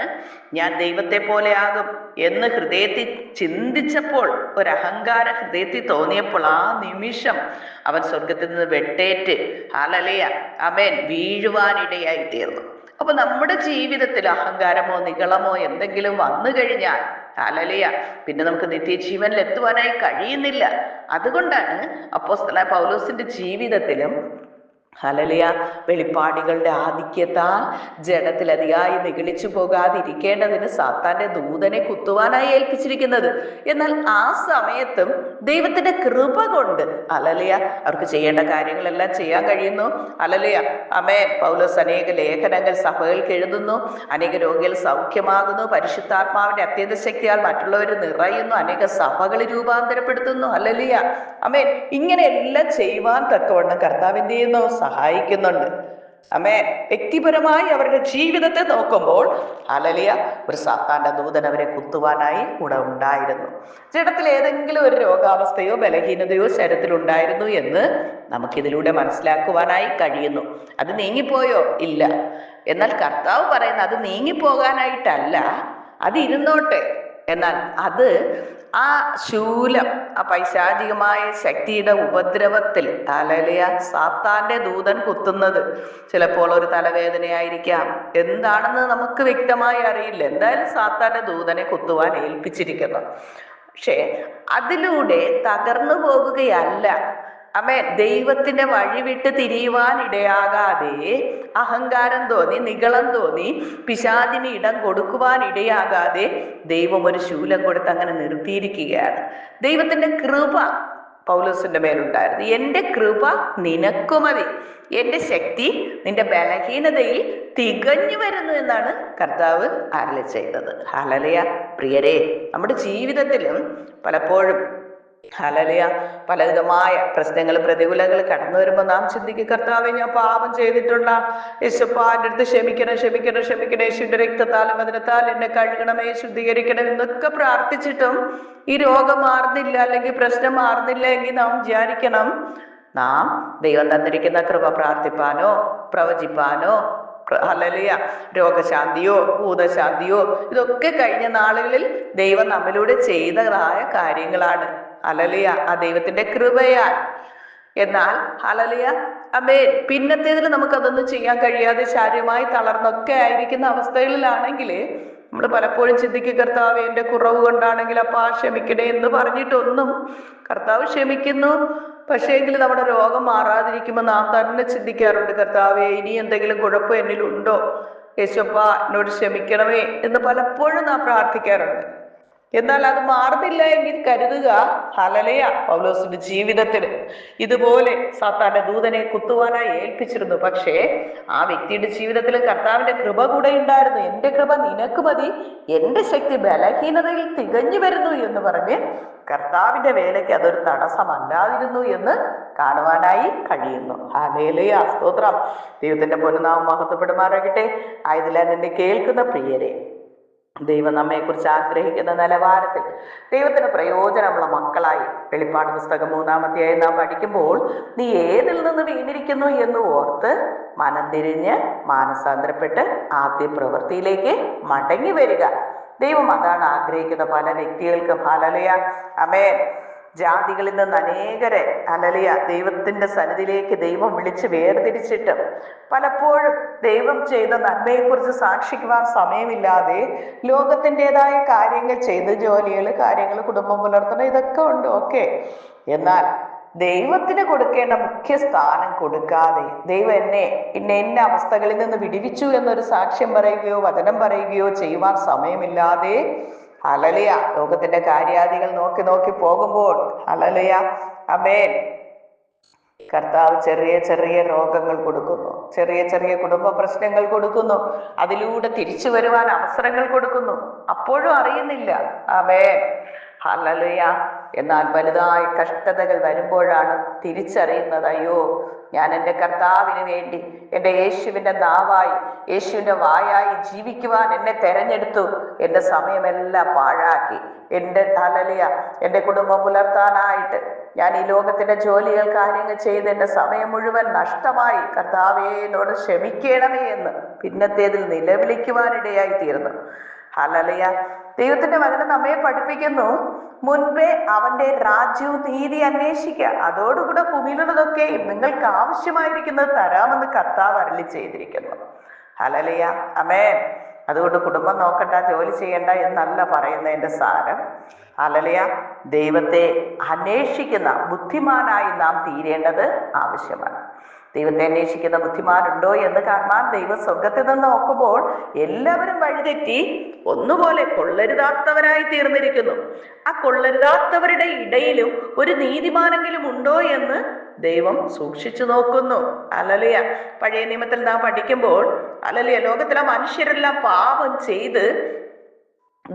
ഞാൻ ദൈവത്തെ പോലെ ആകും എന്ന് ഹൃദയത്തിൽ ചിന്തിച്ചപ്പോൾ, ഒരു അഹങ്കാര ഹൃദയത്തിൽ തോന്നിയപ്പോൾ ആ നിമിഷം അവൻ സ്വർഗത്തിൽ നിന്ന് വെട്ടേറ്റ്, ഹല്ലേലൂയ, ആമേൻ, വീഴുവാനിടയായി തീർന്നു. അപ്പൊ നമ്മുടെ ജീവിതത്തിൽ അഹങ്കാരമോ നിഗളമോ എന്തെങ്കിലും വന്നു കഴിഞ്ഞാൽ, ഹല്ലേലൂയ, പിന്നെ നമുക്ക് നിത്യജീവനിൽ എത്തുവാനായി കഴിയുന്നില്ല. അതുകൊണ്ടാണ് അപ്പോസ്തലനായ പൗലോസിന്റെ ജീവിതത്തിലും ഹല്ലേലൂയ. വെളിപ്പാടുകളുടെ ആധിക്യത്താൽ ജഡത്തിൽ അതിയായി നിഗളിച്ചു പോകാതിരിക്കേണ്ടതിന് സാത്താന്റെ ദൂതനെ കുത്തുവാനായി ഏൽപ്പിച്ചിരിക്കുന്നത്. എന്നാൽ ആ സമയത്തും ദൈവത്തിന്റെ കൃപ കൊണ്ട് ഹല്ലേലൂയ അവർക്ക് ചെയ്യേണ്ട കാര്യങ്ങളെല്ലാം ചെയ്യാൻ കഴിയുന്നു. ഹല്ലേലൂയ. ആമേൻ. പൗലോസ് അനേക ലേഖനങ്ങൾ സഭകൾക്ക് എഴുതുന്നു, അനേക രോഗികൾ സൗഖ്യമാകുന്നു, പരിശുദ്ധാത്മാവിന്റെ അത്യന്ത ശക്തിയാൽ മറ്റുള്ളവർ നിറയുന്നു, അനേക സഭകൾ രൂപാന്തരപ്പെടുത്തുന്നു. ഹല്ലേലൂയ. ആമേൻ. ഇങ്ങനെ എല്ലാം ചെയ്യുവാൻ തക്കവണ്ണം കർത്താവ് എന്ത് ചെയ്യുന്നു? സഹായിക്കുന്നുണ്ട്. ആമേൻ. വ്യക്തിപരമായി അവരുടെ ജീവിതത്തെ നോക്കുമ്പോൾ ഹല്ലേലൂയ ഒരു സാത്താന്റെ ദൂതൻ അവരെ കുത്തുവാനായി കൂടെ ഉണ്ടായിരുന്നു. ജഡത്തിൽ ഏതെങ്കിലും ഒരു രോഗാവസ്ഥയോ ബലഹീനതയോ ശരീരത്തിലുണ്ടായിരുന്നു എന്ന് നമുക്കിതിലൂടെ മനസ്സിലാക്കുവാനായി കഴിയുന്നു. അത് നീങ്ങിപ്പോയോ? ഇല്ല. എന്നാൽ കർത്താവ് പറയുന്നത് അത് നീങ്ങിപ്പോകാനായിട്ടല്ല, അത് ഇരുന്നോട്ടെ. എന്നാൽ അത് ആ ശൂലം, ആ പൈശാചികമായ ശക്തിയുടെ ഉപദ്രവത്തിൽ ഹല്ലേലൂയ സാത്താന്റെ ദൂതൻ കുത്തുന്നത് ചിലപ്പോൾ ഒരു തലവേദനയായിരിക്കാം, എന്താണെന്ന് നമുക്ക് വ്യക്തമായി അറിയില്ല. എന്തായാലും സാത്താന്റെ ദൂതനെ കുത്തുവാൻ ഏൽപ്പിച്ചിരിക്കുന്നു. പക്ഷെ അതിലൂടെ തകർന്നു പോകുകയല്ല. ആമേൻ. ദൈവത്തിന്റെ വഴി വിട്ട് തിരിയുവാൻ ഇടയാകാതെ, അഹങ്കാരം തോന്നി, നിഗളം തോന്നി, പിശാചിന് ഇടം കൊടുക്കുവാൻ ഇടയാകാതെ ദൈവം ഒരു ശൂലം കൊടുത്ത് അങ്ങനെ നിർത്തിയിരിക്കുകയാണ്. ദൈവത്തിന്റെ കൃപ പൗലോസിന്റെ മേലുണ്ടായിരുന്നു. എൻ്റെ കൃപ നിനക്കു മതി, എൻ്റെ ശക്തി നിന്റെ ബലഹീനതയിൽ തികഞ്ഞു വരുന്നു എന്നാണ് കർത്താവ് അരുളി ചെയ്തത്. ഹല്ലേലൂയ. പ്രിയരെ, നമ്മുടെ ജീവിതത്തിലും പലപ്പോഴും ഹല്ലേലൂയ പലവിധമായ പ്രശ്നങ്ങൾ, പ്രതികൂലങ്ങൾ കടന്നു വരുമ്പോൾ നാം ചിന്തിക്കും, കർത്താവേ ഞാൻ പാപം ചെയ്തിട്ടുള്ള യേശുപ്പാ എൻ്റെ അടുത്ത് ക്ഷമിക്കണം, ക്ഷമിക്കണം, ക്ഷമിക്കണം, യേശുവിന്റെ രക്തത്താലും വചനത്താൽ എന്നെ കഴുകണമേ, ശുദ്ധീകരിക്കണം എന്നൊക്കെ പ്രാർത്ഥിച്ചിട്ടും ഈ രോഗം മാറുന്നില്ല, അല്ലെങ്കിൽ പ്രശ്നം മാറുന്നില്ല എങ്കിൽ നാം വിചാരിക്കണം, നാം ദൈവം തന്നിരിക്കുന്ന കൃപ പ്രാർത്ഥിപ്പാനോ പ്രവചിപ്പാനോ ഹല്ലേലൂയ രോഗശാന്തിയോ ഭൂതശാന്തിയോ ഇതൊക്കെ കഴിഞ്ഞ നാളുകളിൽ ദൈവം നമ്മിലൂടെ ചെയ്തതായ കാര്യങ്ങളാണ്. ഹല്ലേലൂയ. ആ ദൈവത്തിന്റെ കൃപയാൽ. എന്നാൽ ഹല്ലേലൂയ ആമേൻ പിന്നത്തേതിൽ നമുക്കതൊന്നും ചെയ്യാൻ കഴിയാതെ ശാരീരമായി തളർന്നൊക്കെ ആയിരിക്കുന്ന അവസ്ഥകളിലാണെങ്കിൽ നമ്മൾ പലപ്പോഴും ചിന്തിക്കും, കർത്താവ് എൻ്റെ കുറവ് കൊണ്ടാണെങ്കിൽ അപ്പാ ക്ഷമിക്കണേ എന്ന് പറഞ്ഞിട്ടൊന്നും കർത്താവ് ക്ഷമിക്കുന്നു. പക്ഷേ എങ്കിൽ നമ്മുടെ രോഗം മാറാതിരിക്കുമ്പോൾ നാം തന്നെ ചിന്തിക്കാറുണ്ട്, കർത്താവേ ഇനി എന്തെങ്കിലും കുഴപ്പം എന്നിലുണ്ടോ, യേശുപ്പാ എന്നോട് ക്ഷമിക്കണമേ എന്ന് പലപ്പോഴും നാം പ്രാർത്ഥിക്കാറുണ്ട്. എന്നാൽ അത് മാറുന്നില്ല എങ്കിൽ കരുതുക, ഹല്ലേലൂയ പൗലോസിന്റെ ജീവിതത്തിൽ ഇതുപോലെ സാത്താന്റെ ദൂതനെ കുത്തുവാനായി ഏൽപ്പിച്ചിരുന്നു. പക്ഷേ ആ വ്യക്തിയുടെ ജീവിതത്തിൽ കർത്താവിന്റെ കൃപ കൂടെ ഉണ്ടായിരുന്നു. എൻ്റെ കൃപ നിനക്ക് മതി, എൻ്റെ ശക്തി ബലഹീനതയിൽ തികഞ്ഞു വരുന്നു എന്ന് പറഞ്ഞ് കർത്താവിന്റെ വേലയ്ക്ക് അതൊരു തടസ്സമല്ലാതിരുന്നു എന്ന് കാണുവാനായി കഴിയുന്നു. ഹല്ലേലൂയ. സ്തോത്രം. ദൈവത്തിന്റെ പൊന്നുനാമം മഹത്വപ്പെടുമാറാകട്ടെ. ആയതിനാൽ എന്നെ കേൾക്കുന്ന പ്രിയരെ, ദൈവം നമ്മെക്കുറിച്ച് ആഗ്രഹിക്കുന്ന നിലവാരത്തിൽ ദൈവത്തിന് പ്രയോജനമുള്ള മക്കളായി വെളിപ്പാട് പുസ്തകം 3-ാം അധ്യായം നാം പഠിക്കുമ്പോൾ, നീ ഏതിൽ നിന്ന് വീണിരിക്കുന്നു എന്ന് ഓർത്ത് മനം തിരിഞ്ഞ് മാനസാന്തരപ്പെട്ട് ആദ്യ പ്രവൃത്തിയിലേക്ക് മടങ്ങി വരിക. ദൈവം അതാണ് ആഗ്രഹിക്കുന്ന പല വ്യക്തികൾക്കും. ഹല്ലേലൂയ. ആമേൻ. ജാതികളിൽ നിന്ന് അനേകരെ ഹല്ലേലൂയ ദൈവത്തിന്റെ സന്നിധിയിലേക്ക് ദൈവം വിളിച്ച് വേർതിരിച്ചിട്ടും പലപ്പോഴും ദൈവം ചെയ്ത നന്മയെക്കുറിച്ച് സാക്ഷിക്കുവാൻ സമയമില്ലാതെ ലോകത്തിൻ്റെതായ കാര്യങ്ങൾ ചെയ്ത്, ജോലികൾ, കാര്യങ്ങൾ, കുടുംബം പുലർത്തണം, ഇതൊക്കെ ഉണ്ട്, ഓക്കെ. എന്നാൽ ദൈവത്തിന് കൊടുക്കേണ്ട മുഖ്യ സ്ഥാനം കൊടുക്കാതെ, ദൈവം എന്നെ ഇന്ന അവസ്ഥകളിൽ നിന്ന് വിടുവിച്ചു എന്നൊരു സാക്ഷ്യം പറയുകയോ വചനം പറയുകയോ ചെയ്യുവാൻ സമയമില്ലാതെ ഹല്ലേലൂയ ലോകത്തിന്റെ കാര്യാദികൾ നോക്കി നോക്കി പോകുമ്പോൾ ഹല്ലേലൂയ ആമേൻ കർത്താവ് ചെറിയ ചെറിയ രോഗങ്ങൾ കൊടുക്കുന്നു, ചെറിയ ചെറിയ കുടുംബ പ്രശ്നങ്ങൾ കൊടുക്കുന്നു, അതിലൂടെ തിരിച്ചു വരുവാൻ അവസരങ്ങൾ കൊടുക്കുന്നു. അപ്പോഴും അറിയുന്നില്ല. ആമേൻ. ഹല്ലേലൂയ. എന്നാൽ വലുതായ കഷ്ടതകൾ വരുമ്പോഴാണ് തിരിച്ചറിയുന്നത്, അയ്യോ ഞാൻ എൻ്റെ കർത്താവിന് വേണ്ടി, എൻ്റെ യേശുവിൻ്റെ നാവായി, യേശുവിൻ്റെ വായായി ജീവിക്കുവാൻ എന്നെ തെരഞ്ഞെടുത്തു. എൻ്റെ സമയമെല്ലാം പാഴാക്കി, എൻ്റെ ഹല്ലേലൂയ എൻ്റെ കുടുംബം പുലർത്താനായിട്ട് ഞാൻ ഈ ലോകത്തിന്റെ ജോലികൾ, കാര്യങ്ങൾ ചെയ്ത് എൻ്റെ സമയം മുഴുവൻ നഷ്ടമായി. കർത്താവേ എന്നോട് ക്ഷമിക്കണമേ എന്ന് പിന്നത്തേതിൽ നിലവിളിക്കുവാനിടയായി തീർന്നു. ഹല്ലേലൂയ. ദൈവത്തിന്റെ വചനം നമ്മെ പഠിപ്പിക്കുന്നു, മുൻപേ അവന്റെ രാജ്യവും നീതി അന്വേഷിക്കുക, അതോടുകൂടെ ഭൂമിയിലുള്ളതൊക്കെ നിങ്ങൾക്ക് ആവശ്യമായിരിക്കുന്നത് തരാമെന്ന് കർത്താവ് അരുളി ചെയ്തിരിക്കുന്നു. ഹല്ലേലൂയ. ആമേൻ. അതുകൊണ്ട് കുടുംബം നോക്കണ്ട, ജോലി ചെയ്യണ്ട എന്നല്ല പറയുന്നതിന്റെ സാരം. ഹല്ലേലൂയ. ദൈവത്തെ അന്വേഷിക്കുന്ന ബുദ്ധിമാനായി നാം തീരേണ്ടത് ആവശ്യമാണ്. ദൈവത്തെ അന്വേഷിക്കുന്ന ബുദ്ധിമാനുണ്ടോ എന്ന് കാണാൻ ദൈവം സ്വർഗത്തിൽ നിന്ന് നോക്കുമ്പോൾ എല്ലാവരും വഴിതെറ്റി ഒന്നുപോലെ കൊള്ളരുതാത്തവരായി തീർന്നിരിക്കുന്നു. ആ കൊള്ളരുതാത്തവരുടെ ഇടയിലും ഒരു നീതിമാനെങ്കിലും ഉണ്ടോ എന്ന് ദൈവം സൂക്ഷിച്ചു നോക്കുന്നു. ഹല്ലേലൂയ. പഴയ നിയമത്തിൽ നാം പഠിക്കുമ്പോൾ ഹല്ലേലൂയ, ലോകത്തിലെ മനുഷ്യരെല്ലാം പാപം ചെയ്ത്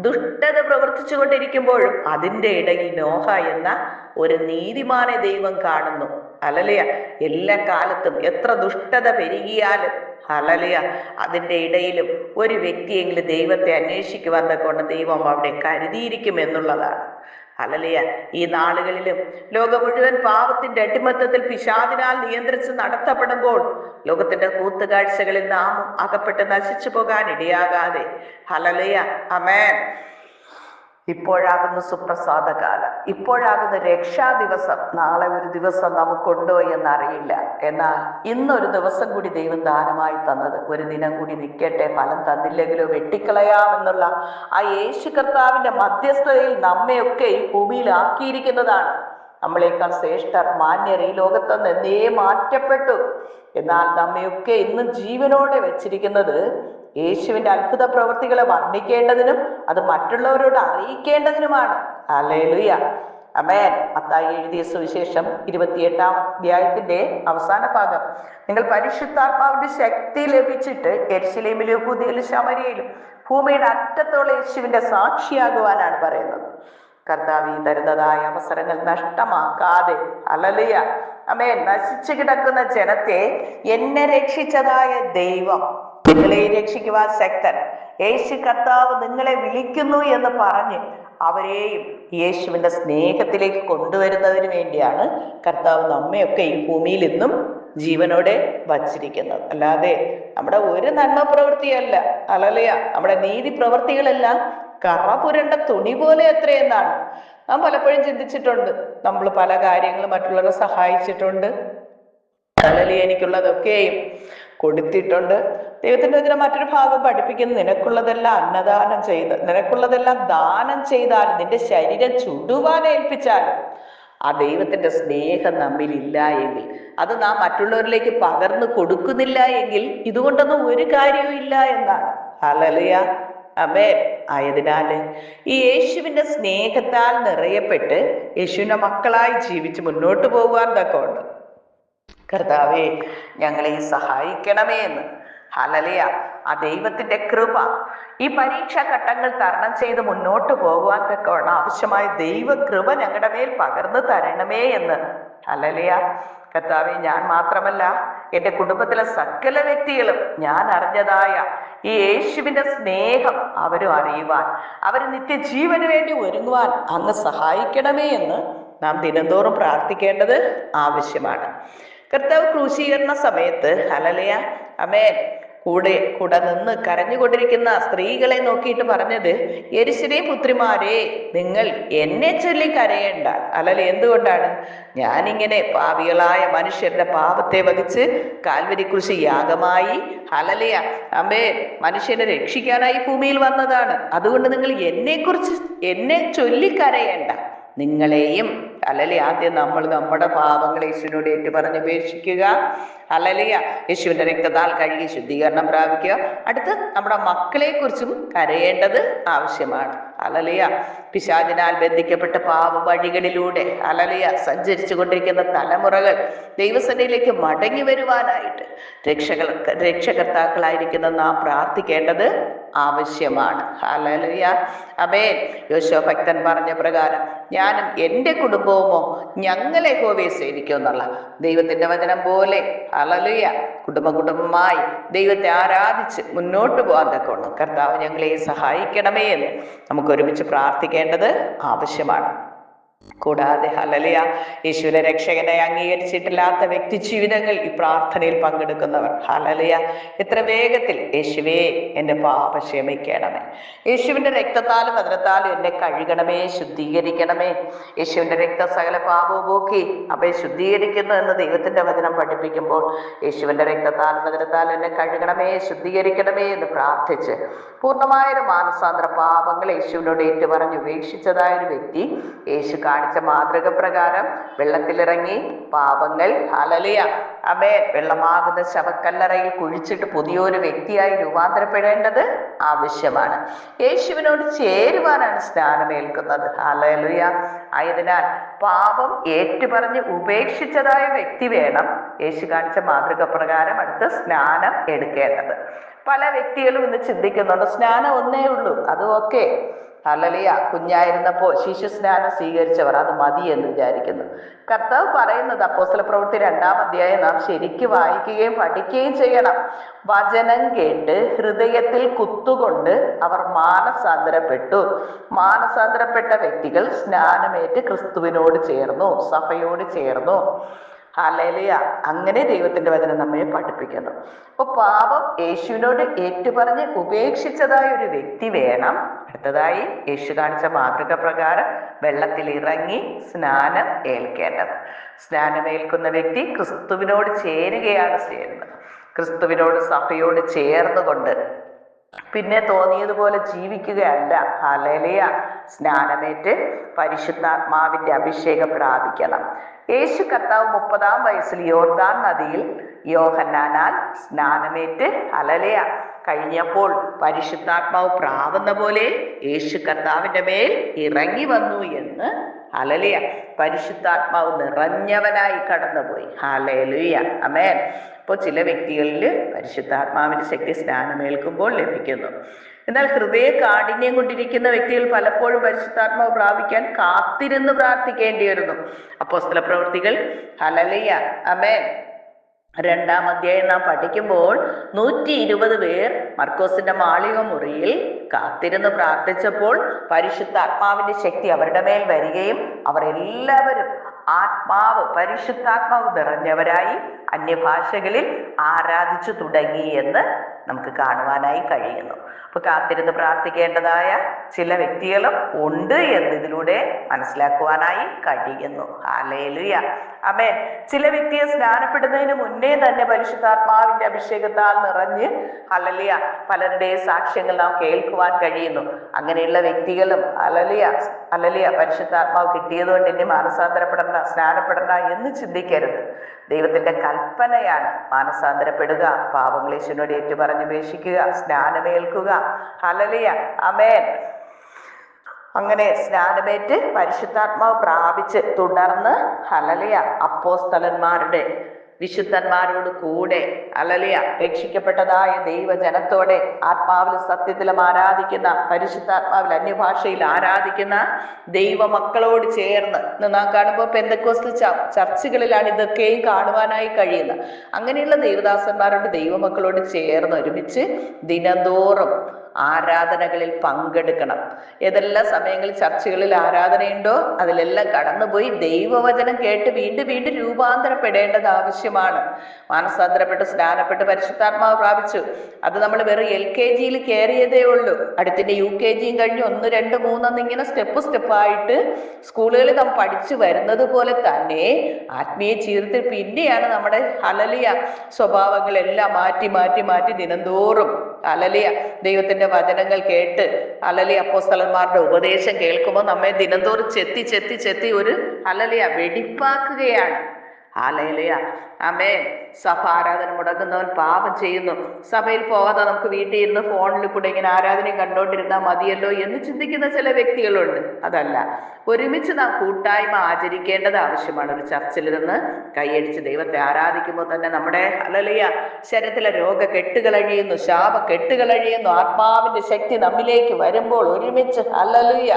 ദുഷ്ടത പ്രവർത്തിച്ചു കൊണ്ടിരിക്കുമ്പോഴും അതിൻ്റെ ഇടയിൽ നോഹ എന്ന ഒരു നീതിമാനെ ദൈവം കാണുന്നു. ഹല്ലേലൂയ. എല്ലാ കാലത്തും എത്ര ദുഷ്ടത പെരുകിയാലും ഹല്ലേലൂയ, അതിൻ്റെ ഇടയിലും ഒരു വ്യക്തിയെങ്കിലും ദൈവത്തെ അന്വേഷിക്കുവാൻ കൊണ്ട് ദൈവം അവിടെ കരുതിയിരിക്കും എന്നുള്ളതാണ്. ഹല്ലേലൂയ. ഈ നാളുകളിലും ലോകം മുഴുവൻ പാപത്തിന്റെ അടിമത്തത്തിൽ പിശാചിനാൽ നിയന്ത്രിച്ച് നടത്തപ്പെടുമ്പോൾ ലോകത്തിന്റെ കൂത്തുകാഴ്ചകളിൽ നാം അകപ്പെട്ട് നശിച്ചു പോകാൻ ഇടയാകാതെ ഹല്ലേലൂയ, ആമേൻ, ഇപ്പോഴാകുന്ന സുപ്രസാദ കാലം, ഇപ്പോഴാകുന്ന രക്ഷാ ദിവസം. നാളെ ഒരു ദിവസം നമുക്കുണ്ടോ എന്നറിയില്ല. എന്നാൽ ഇന്നൊരു ദിവസം കൂടി ദൈവം ദാനമായി തന്നത്, ഒരു ദിനം കൂടി നിൽക്കട്ടെ, ഫലം തന്നില്ലെങ്കിലോ വെട്ടിക്കളയാമെന്നുള്ള ആ യേശു കർത്താവിന്റെ മധ്യസ്ഥതയിൽ നമ്മയൊക്കെ ഈ ഭൂമിയിലാക്കിയിരിക്കുന്നതാണ്. നമ്മളെക്കാൾ ശ്രേഷ്ഠർ, മാന്യർ ഈ ലോകത്ത് നിന്നേ മാറ്റപ്പെട്ടു. എന്നാൽ നമ്മയൊക്കെ ഇന്ന് ജീവനോടെ വെച്ചിരിക്കുന്നത് യേശുവിന്റെ അത്ഭുത പ്രവൃത്തികളെ വർണ്ണിക്കേണ്ടതിനും അത് മറ്റുള്ളവരോട് അറിയിക്കേണ്ടതിനുമാണ്. ഹല്ലേലൂയ, ആമേൻ. മത്തായി എഴുതിയ സുവിശേഷം 28-ാം അധ്യായത്തിന്റെ അവസാന ഭാഗം, നിങ്ങൾ പരിശുദ്ധാത്മാവിന്റെ ശക്തി ലഭിച്ചിട്ട് യെരുശലേമിലും യഹൂദയിലും ശമര്യയിലും ഭൂമിയുടെ അറ്റത്തോളം യേശുവിന്റെ സാക്ഷിയാകുവാനാണ് പറയുന്നത്. കർത്താവ് ഈ തരുന്നതായ അവസരങ്ങൾ നഷ്ടമാക്കാതെ ഹല്ലേലൂയ, ആമേൻ, നശിച്ചു കിടക്കുന്ന ജനത്തെ എന്നെ രക്ഷിച്ചതായ ദൈവം നിങ്ങളെ രക്ഷിക്കുവാൻ ശക്തൻ, യേശു കർത്താവ് നിങ്ങളെ വിളിക്കുന്നു എന്ന് പറഞ്ഞ് അവരെയും യേശുവിന്റെ സ്നേഹത്തിലേക്ക് കൊണ്ടുവരുന്നതിന് വേണ്ടിയാണ് കർത്താവ് നമ്മയൊക്കെ ഈ ഭൂമിയിൽ ഇന്നും ജീവനോടെ വച്ചിരിക്കുന്നത്. അല്ലാതെ നമ്മുടെ ഒരു നന്മ പ്രവൃത്തിയല്ല. ഹല്ലേലൂയ. നമ്മുടെ നീതി പ്രവൃത്തികളെല്ലാം കറ പുരണ്ട തുണി പോലെ എത്രയെന്നാണ് നാം പലപ്പോഴും ചിന്തിച്ചിട്ടുണ്ട്. നമ്മൾ പല കാര്യങ്ങളും മറ്റുള്ളവരെ സഹായിച്ചിട്ടുണ്ട്. ഹല്ലേലൂയ. എനിക്കുള്ളതൊക്കെയും കൊടുത്തിട്ടുണ്ട്. ദൈവത്തിന്റെ ഇതിനെ മറ്റൊരു ഭാഗം പഠിപ്പിക്കുന്നു, നിനക്കുള്ളതെല്ലാം അന്നദാനം ചെയ്ത്, നിനക്കുള്ളതെല്ലാം ദാനം ചെയ്താലും നിന്റെ ശരീരം ചുടുവാൻ ഏൽപ്പിച്ചാലും ആ ദൈവത്തിന്റെ സ്നേഹം നമ്മിൽ ഇല്ല എങ്കിൽ, അത് നാം മറ്റുള്ളവരിലേക്ക് പകർന്നു കൊടുക്കുന്നില്ല എങ്കിൽ ഇതുകൊണ്ടൊന്നും ഒരു കാര്യവും ഇല്ല എന്നാണ്. ഹല്ലേലൂയ, ആമേൻ. ആയതിനാൽ ഈ യേശുവിന്റെ സ്നേഹത്താൽ നിറയപ്പെട്ട് യേശുവിന്റെ മക്കളായി ജീവിച്ച് മുന്നോട്ട് പോകുവാൻ തക്കമുണ്ട് കർത്താവേ ഞങ്ങളെ സഹായിക്കണമേ എന്ന്. ഹല്ലേലൂയ. ആ ദൈവത്തിന്റെ കൃപ ഈ പരീക്ഷാ ഘട്ടങ്ങൾ തരണം ചെയ്ത് മുന്നോട്ട് പോകുവാൻ തക്കവണ്ണം ആവശ്യമായ ദൈവകൃപ ഞങ്ങളുടെ മേൽ പകർന്നു തരണമേ എന്ന്. ഹല്ലേലൂയ. കർത്താവേ, ഞാൻ മാത്രമല്ല എൻ്റെ കുടുംബത്തിലെ സകല വ്യക്തികളും ഞാൻ അറിഞ്ഞതായ ഈ യേശുവിന്റെ സ്നേഹം അവരും അറിയുവാൻ, അവർ നിത്യജീവന് വേണ്ടി ഒരുങ്ങുവാൻ അങ്ങ് സഹായിക്കണമേ എന്ന് നാം ദിനംതോറും പ്രാർത്ഥിക്കേണ്ടത് ആവശ്യമാണ്. കർത്താവ് ക്രൂശീകരണ സമയത്ത് ഹല്ലേലൂയ, ആമേൻ, കൂടെ നിന്ന് കരഞ്ഞുകൊണ്ടിരിക്കുന്ന സ്ത്രീകളെ നോക്കിയിട്ട് പറഞ്ഞത്, യെരൂശലേം പുത്രിമാരെ, നിങ്ങൾ എന്നെ ചൊല്ലി കരയേണ്ട. ഹല്ലേലൂയ. എന്തുകൊണ്ടാണ്? ഞാനിങ്ങനെ പാപികളായ മനുഷ്യരുടെ പാപത്തെ വഹിച്ച് കാൽവരി കുരിശ് യാഗമായി ഹല്ലേലൂയ, ആമേൻ, മനുഷ്യനെ രക്ഷിക്കാനായി ഭൂമിയിൽ വന്നതാണ്. അതുകൊണ്ട് നിങ്ങൾ എന്നെ ചൊല്ലി കരയേണ്ട. നിങ്ങളെയും ഹല്ലേലൂയ, ആദ്യം നമ്മൾ നമ്മുടെ പാപങ്ങളെ യേശുവിനോട് ഏറ്റുപറഞ്ഞ് ഉപേക്ഷിക്കുക. ഹല്ലേലൂയ. യേശുവിന്റെ രക്തത്താൽ കഴുകി ശുദ്ധീകരണം പ്രാപിക്കുക. അടുത്ത് നമ്മുടെ മക്കളെ കുറിച്ചും കരയേണ്ടത് ആവശ്യമാണ്. ഹല്ലേലൂയ. പിശാചിനാൽ ബന്ധിക്കപ്പെട്ട പാപ വഴികളിലൂടെ ഹല്ലേലൂയ സഞ്ചരിച്ചു കൊണ്ടിരിക്കുന്ന തലമുറകൾ ദൈവസന്നിധിയിലേക്ക് മടങ്ങി വരുവാനായിട്ട് രക്ഷകർത്താക്കളായിരിക്കുന്ന നാം പ്രാർത്ഥിക്കേണ്ടത് ആവശ്യമാണ്. ഹല്ലേലൂയ, ആമേൻ. യോശുവ ഭക്തൻ പറഞ്ഞ പ്രകാരം ഞാനും എൻ്റെ കുടുംബവുമോ ഞങ്ങൾ യഹോവയെ സേവിക്കും എന്നുള്ള ദൈവത്തിന്റെ വചനം പോലെ ഹല്ലേലൂയ കുടുംബമായി ദൈവത്തെ ആരാധിച്ച് മുന്നോട്ട് പോകാൻ തക്കവണ്ണം കർത്താവ് ഞങ്ങളെ സഹായിക്കണമേ എന്ന് നമുക്ക് ഒരുമിച്ച് പ്രാർത്ഥിക്കേണ്ടത് ആവശ്യമാണ്. കൂടാതെ ഹല്ലേലൂയ യേശുവിനെ രക്ഷകനെ അംഗീകരിച്ചിട്ടില്ലാത്ത വ്യക്തി ജീവിതങ്ങൾ ഈ പ്രാർത്ഥനയിൽ പങ്കെടുക്കുന്നവർ ഹല്ലേലൂയ എത്ര വേഗത്തിൽ യേശുവേ എൻ്റെ പാപം ക്ഷമിക്കണമേ, യേശുവിൻ്റെ രക്തത്താലും വചനത്താലും എന്നെ കഴുകണമേ, ശുദ്ധീകരിക്കണമേ. യേശുവിൻ്റെ രക്തം സകല പാപവും പോക്കി അവയെ ശുദ്ധീകരിക്കുന്നു എന്ന് ദൈവത്തിന്റെ വചനം പഠിപ്പിക്കുമ്പോൾ യേശുവിൻ്റെ രക്തത്താലും വചനത്താലും എന്നെ കഴുകണമേ, ശുദ്ധീകരിക്കണമേ എന്ന് പ്രാർത്ഥിച്ച് പൂർണ്ണമായൊരു മാനസാന്തര പാപങ്ങൾ യേശുവിനോട് ഏറ്റുപറഞ്ഞ് ഉപേക്ഷിച്ചതായൊരു വ്യക്തി യേശു കാണിച്ച മാതൃക പ്രകാരം വെള്ളത്തിലിറങ്ങി പാപങ്ങൾ ഹല്ലേലൂയ ആമേൻ വെള്ളമാകുന്ന ശവക്കല്ലറയിൽ കുഴിച്ചിട്ട് പുതിയൊരു വ്യക്തിയായി രൂപാന്തരപ്പെടേണ്ടത് ആവശ്യമാണ്. യേശുവിനോട് ചേരുവാനാണ് സ്നാനമേൽക്കുന്നത്. ഹല്ലേലൂയ. ആയതിനാൽ പാപം ഏറ്റുപറഞ്ഞ് ഉപേക്ഷിച്ചതായ വ്യക്തി വേണം യേശു കാണിച്ച മാതൃക പ്രകാരം അടുത്ത് സ്നാനം എടുക്കേണ്ടത്. പല വ്യക്തികളും ഇന്ന് ചിന്തിക്കുന്നുണ്ട് സ്നാനം ഒന്നേ ഉള്ളൂ, അതും ഒക്കെ ഹല്ലേലൂയ. കുഞ്ഞായിരുന്നപ്പോൾ ശിശു സ്നാനം സ്വീകരിച്ചവർ അത് മതി എന്ന് വിചാരിക്കുന്നു. കർത്താവ് പറയുന്നത് അപ്പോസ്തലപ്രവൃത്തി 2-ാം അധ്യായം നാം ശരിക്കും വായിക്കുകയും പഠിക്കുകയും ചെയ്യണം. വചനം കേട്ട് ഹൃദയത്തിൽ കുത്തുകൊണ്ട് അവർ മാനസാന്തരപ്പെട്ടു. മാനസാന്തരപ്പെട്ട വ്യക്തികൾ സ്നാനമേറ്റ് ക്രിസ്തുവിനോട് ചേർന്നു, സഭയോട് ചേർന്നു. ഹല്ലേലൂയ. അങ്ങനെ ദൈവത്തിന്റെ വചനം നമ്മെ പഠിപ്പിക്കുന്നു. അപ്പൊ പാപം യേശുവിനോട് ഏറ്റുപറഞ്ഞ് ഉപേക്ഷിച്ചതായ ഒരു വ്യക്തി വേണം അടുത്തതായി യേശു കാണിച്ച മാതൃക പ്രകാരം വെള്ളത്തിൽ ഇറങ്ങി സ്നാനം ഏൽക്കേണ്ടത്. സ്നാനമേൽക്കുന്ന വ്യക്തി ക്രിസ്തുവിനോട് ചേരുകയാണ് ചെയ്യുന്നത്. ക്രിസ്തുവിനോട് സഭയോട് ചേർന്നുകൊണ്ട് പിന്നെ തോന്നിയതുപോലെ ജീവിക്കുകയല്ല. ഹല്ലേലൂയ. സ്നാനമേറ്റ് പരിശുദ്ധാത്മാവിന്റെ അഭിഷേകം പ്രാപിക്കണം. യേശു കർത്താവ് 30-ാം വയസ്സിൽ യോർദാൻ നദിയിൽ യോഹന്നാനാൽ സ്നാനമേറ്റ് ഹല്ലേലൂയ കഴിഞ്ഞപ്പോൾ പരിശുദ്ധാത്മാവ് പ്രാവുന്ന പോലെ യേശു കർത്താവിന്റെ മേൽ ഇറങ്ങി വന്നു എന്ന് ഹല്ലേലൂയ പരിശുദ്ധാത്മാവ് നിറഞ്ഞവനായി കടന്നുപോയി. ഹല്ലേലൂയ. ആമേൻ. അപ്പോൾ ചില വ്യക്തികളിൽ പരിശുദ്ധാത്മാവിന്റെ ശക്തി സ്നാനമേൽക്കുമ്പോൾ ലഭിക്കുന്നു. എന്നാൽ ഹൃദയ കാഠിന്യം കൊണ്ടിരിക്കുന്ന വ്യക്തികൾ പലപ്പോഴും പരിശുദ്ധാത്മാവ് പ്രാപിക്കാൻ കാത്തിരുന്ന് പ്രാർത്ഥിക്കേണ്ടി വരുന്നു. അപ്പോസ്തലപ്രവൃത്തികൾ ഹല്ലേലൂയ ആമേൻ 2-ാം അധ്യായം നാം പഠിക്കുമ്പോൾ 120 പേർ മർക്കോസിന്റെ മാളിക മുറിയിൽ കാത്തിരുന്ന് പ്രാർത്ഥിച്ചപ്പോൾ പരിശുദ്ധാത്മാവിന്റെ ശക്തി അവരുടെ മേൽ വരികയും അവർ എല്ലാവരും പരിശുദ്ധാത്മാവ് നിറഞ്ഞവരായി അന്യഭാഷകളിൽ ആരാധിച്ചു തുടങ്ങി എന്ന് നമുക്ക് കാണുവാനായി കഴിയുന്നു. അപ്പൊ കാത്തിരുന്ന് പ്രാർത്ഥിക്കേണ്ടതായ ചില വ്യക്തികളും ഉണ്ട് എന്ന് ഇതിലൂടെ മനസ്സിലാക്കുവാനായി കഴിയുന്നു. ഹല്ലേലൂയ. ആമേൻ. ചില വ്യക്തിയെ സ്നാനപ്പെടുന്നതിന് മുന്നേ തന്നെ പരിശുദ്ധാത്മാവിന്റെ അഭിഷേകത്താൽ നിറഞ്ഞ് ഹല്ലേലൂയ പലരുടെയും സാക്ഷ്യങ്ങൾ നാം കേൾക്കുവാൻ കഴിയുന്നു. അങ്ങനെയുള്ള വ്യക്തികളും ഹല്ലേലൂയ പരിശുദ്ധാത്മാവ് കിട്ടിയതുകൊണ്ട് ഇനി മാനസാന്തരപ്പെടേണ്ട സ്നാനപ്പെടേണ്ട എന്ന് ചിന്തിക്കരുത്. ദൈവത്തിന്റെ കൽപ്പനയാണ് മാനസാന്തരപ്പെടുക, പാപങ്ങൾ യേശുവിനോട് ഏറ്റുപറഞ്ഞുപേക്ഷിക്കുക, സ്നാനമേൽക്കുക. ഹല്ലേലൂയ ആമേൻ. അങ്ങനെ സ്നാനമേറ്റ് പരിശുദ്ധാത്മാവ് പ്രാപിച്ച് തുടർന്ന് ഹല്ലേലൂയ അപ്പോസ്തലന്മാരുടെ വിശുദ്ധന്മാരോട് കൂടെ ഹല്ലേലൂയ രക്ഷിക്കപ്പെട്ടതായ ദൈവജനത്തോടെ ആത്മാവിലും സത്യത്തിലും ആരാധിക്കുന്ന പരിശുദ്ധാത്മാവിൽ അന്യഭാഷയിൽ ആരാധിക്കുന്ന ദൈവമക്കളോട് ചേർന്ന് നാം കാണുമ്പോൾ പെന്തക്കോസ്ത് ചർച്ചുകളിലാണ് ഇതൊക്കെയും കാണുവാനായി കഴിയുന്നത്. അങ്ങനെയുള്ള ദൈവദാസന്മാരോട് ദൈവമക്കളോട് ചേർന്ന് ഒരുമിച്ച് ദിനംതോറും ആരാധനകളിൽ പങ്കെടുക്കണം. ഏതെല്ലാം സമയങ്ങളിൽ ചർച്ചകളിൽ ആരാധനയുണ്ടോ അതിലെല്ലാം കടന്നുപോയി ദൈവവചനം കേട്ട് വീണ്ടും വീണ്ടും രൂപാന്തരപ്പെടേണ്ടത് ആവശ്യമാണ്. മാനസാന്തരപ്പെട്ട് സ്നാനപ്പെട്ട് പരിശുദ്ധാത്മാവ് പ്രാപിച്ചു. അത് നമ്മൾ വെറും LKG കയറിയതേ ഉള്ളൂ. അടുത്തിന്റെ UKG കഴിഞ്ഞ് 1, 2, 3 ഇങ്ങനെ സ്റ്റെപ്പായിട്ട് സ്കൂളുകളിൽ നാം പഠിച്ചു വരുന്നത് പോലെ തന്നെ ആത്മീയ ജീവിതത്തിൽ പിന്നെയാണ് നമ്മുടെ ഹല്ലേലൂയ സ്വഭാവങ്ങളെല്ലാം മാറ്റി ദിനംതോറും ഹല്ലേലൂയ ദൈവത്തിന്റെ വചനങ്ങൾ കേട്ട് ഹല്ലേലൂയ അപ്പോസ്തലന്മാരുടെ ഉപദേശം കേൾക്കുമ്പോൾ നമ്മെ ദിനംതോറും ചെത്തി ഒരു ഹല്ലേലൂയ വെടിപ്പാക്കുകയാണ്. ഹല്ലേലൂയ ആമേൻ. സഭ ആരാധന മുടങ്ങുന്നവൻ പാപം ചെയ്യുന്നു. സഭയിൽ പോകാതെ നമുക്ക് വീട്ടിൽ ഇരുന്ന് ഫോണിൽ കൂടെ ഇങ്ങനെ ആരാധന കണ്ടോണ്ടിരുന്നാൽ മതിയല്ലോ എന്ന് ചിന്തിക്കുന്ന ചില വ്യക്തികളുണ്ട്. അതല്ല, ഒരുമിച്ച് നാം കൂട്ടായ്മ ആചരിക്കേണ്ടത് ആവശ്യമാണ്. ഒരു ചർച്ചിലിരുന്ന് കൈയടിച്ച് ദൈവത്തെ ആരാധിക്കുമ്പോൾ തന്നെ നമ്മുടെ ഹല്ലേലൂയ ശരീരത്തിലെ രോഗക്കെട്ടുകളഴിയുന്നു, ശാപക്കെട്ടുകളഴിയുന്നു. ആത്മാവിന്റെ ശക്തി നമ്മിലേക്ക് വരുമ്പോൾ ഒരുമിച്ച് ഹല്ലേലൂയ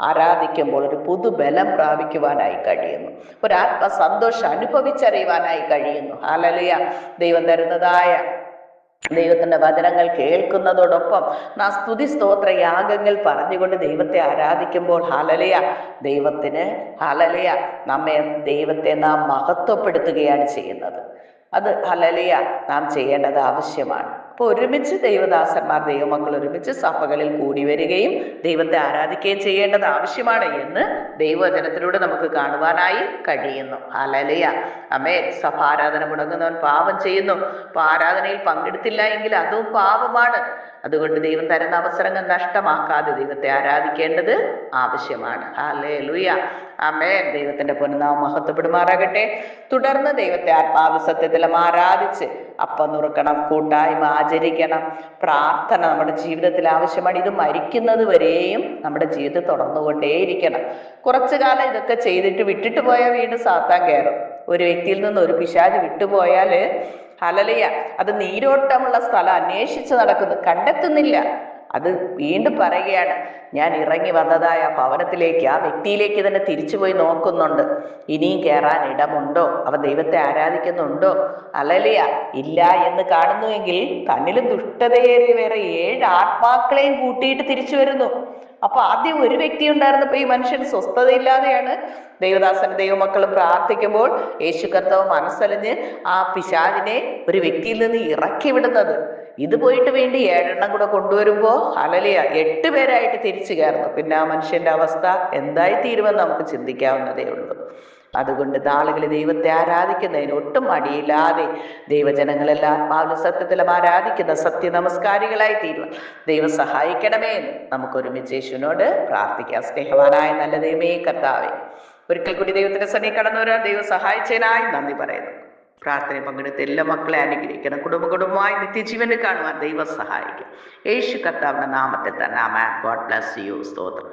ആരാധിക്കുമ്പോൾ ഒരു പുതുബലം പ്രാപിക്കുവാനായി കഴിയുന്നു. ഒരു ആത്മസന്തോഷം അനുഭവിച്ചറിയുവാനായി കഴിയുന്നു. ഹല്ലേലൂയ. ദൈവം തരുന്നതായ ദൈവത്തിന്റെ വചനങ്ങൾ കേൾക്കുന്നതോടൊപ്പം നാം സ്തുതി സ്തോത്ര യാഗങ്ങൾ പറഞ്ഞുകൊണ്ട് ദൈവത്തെ ആരാധിക്കുമ്പോൾ ഹല്ലേലൂയ ദൈവത്തെ നാം മഹത്വപ്പെടുത്തുകയാണ് ചെയ്യുന്നത്. അത് ഹല്ലേലൂയ നാം ചെയ്യേണ്ടത് ആവശ്യമാണ്. അപ്പോൾ ഒരുമിച്ച് ദൈവദാസന്മാർ ദൈവമക്കൾ ഒരുമിച്ച് സഭകളിൽ കൂടി വരികയും ദൈവത്തെ ആരാധിക്കുകയും ചെയ്യേണ്ടത് ആവശ്യമാണ് എന്ന് ദൈവവചനത്തിലൂടെ നമുക്ക് കാണുവാനായി കഴിയുന്നു. ഹല്ലേലൂയ ആമേൻ. സഭാരാധന മുടങ്ങുന്നവൻ പാപം ചെയ്യുന്നു. അപ്പൊ ആരാധനയിൽ പങ്കെടുത്തില്ല എങ്കിൽ അതും പാപമാണ്. അതുകൊണ്ട് ദൈവം തരുന്ന അവസരങ്ങൾ നഷ്ടമാക്കാതെ ദൈവത്തെ ആരാധിക്കേണ്ടത് ആവശ്യമാണ്. ഹല്ലേലൂയ ആമേൻ. ദൈവത്തിന്റെ പൊന്നുനാമം മഹത്വപ്പെടുമാറാകട്ടെ. തുടർന്ന് ദൈവത്തെ ആത്മാവ് സത്യത്തിലും ആരാധിച്ച് അപ്പം നുറുക്കണം, കൂട്ടായ്മ ആചരിക്കണം, പ്രാർത്ഥന നമ്മുടെ ജീവിതത്തിൽ ആവശ്യമാണ്. ഇത് മരിക്കുന്നത് വരെയും നമ്മുടെ ജീവിതത്തിൽ തുടർന്നുകൊണ്ടേയിരിക്കണം. കുറച്ചു കാലം ഇതൊക്കെ ചെയ്തിട്ട് വിട്ടിട്ട് പോയാൽ വീണ്ടും സാത്താൻ കയറും. ഒരു വ്യക്തിയിൽ നിന്ന് ഒരു പിശാച് വിട്ടുപോയാല് ഹല്ലേലൂയ, അത് നീരോട്ടമുള്ള സ്ഥലം അന്വേഷിച്ച് നടക്കുന്നു, കണ്ടെത്തുന്നില്ല. അത് വീണ്ടും പറയുകയാണ്, ഞാൻ ഇറങ്ങി വന്നതായ ആ ഭവനത്തിലേക്ക്, ആ വ്യക്തിയിലേക്ക് തന്നെ തിരിച്ചുപോയി നോക്കുന്നുണ്ട്. ഇനിയും കയറാൻ ഇടമുണ്ടോ? അവൻ ദൈവത്തെ ആരാധിക്കുന്നുണ്ടോ? ഹല്ലേലൂയ. ഇല്ല എന്ന് കാണുന്നുവെങ്കിൽ തന്നിലും ദുഷ്ടതയേറിയ വേറെ 7 ആത്മാക്കളെയും കൂട്ടിയിട്ട് തിരിച്ചു വരുന്നു. അപ്പൊ ആദ്യം ഒരു വ്യക്തി ഉണ്ടായിരുന്നപ്പോ ഈ മനുഷ്യൻ സ്വസ്ഥതയില്ലാതെയാണ്. ദൈവദാസനും ദൈവമക്കളും പ്രാർത്ഥിക്കുമ്പോൾ യേശു കർത്താവ് മനസ്സലിഞ്ഞ് ആ പിശാചിനെ ഒരു വ്യക്തിയിൽ നിന്ന് ഇറക്കി വിടുന്നത്. ഇത് പോയിട്ട് വേണ്ടി 7 കൂടെ കൊണ്ടുവരുമ്പോ ഹല്ലേലൂയ 8 പേരായിട്ട് തിരിച്ചു കയറുന്നു. പിന്നെ ആ മനുഷ്യന്റെ അവസ്ഥ എന്തായി തീരുമെന്ന് നമുക്ക് ചിന്തിക്കാവുന്നതേ ഉള്ളൂ. അതുകൊണ്ട് നാളുകളിൽ ദൈവത്തെ ആരാധിക്കുന്നതിന് ഒട്ടും മടിയില്ലാതെ ദൈവജനങ്ങളെല്ലാം ആത്മാവിലും സത്യത്തിലും ആരാധിക്കുന്ന സത്യ നമസ്കാരികളായി തീരുവാൻ ദൈവം സഹായിക്കണമേ. നമുക്ക് ഒരുമിച്ച് യേശുവിനോട് പ്രാർത്ഥിക്കാം. സ്നേഹവാനായ നല്ല ദൈവമേ കർത്താവേ, ഒരിക്കൽ കൂടി ദൈവത്തിന്റെ സന്നിധിയിൽ കടന്നു വരാൻ ദൈവം സഹായിച്ചതിനായി നന്ദി പറയുന്നു. പ്രാർത്ഥനയിൽ പങ്കെടുത്ത് എല്ലാ മക്കളെ അനുഗ്രഹിക്കണം. കുടുംബമായി നിത്യജീവനെ കാണുവാൻ ദൈവം സഹായിക്കും. യേശു കർത്താവിന്റെ നാമത്തിൽ തന്നെ ആമേൻ. God bless you. സ്തോത്രം.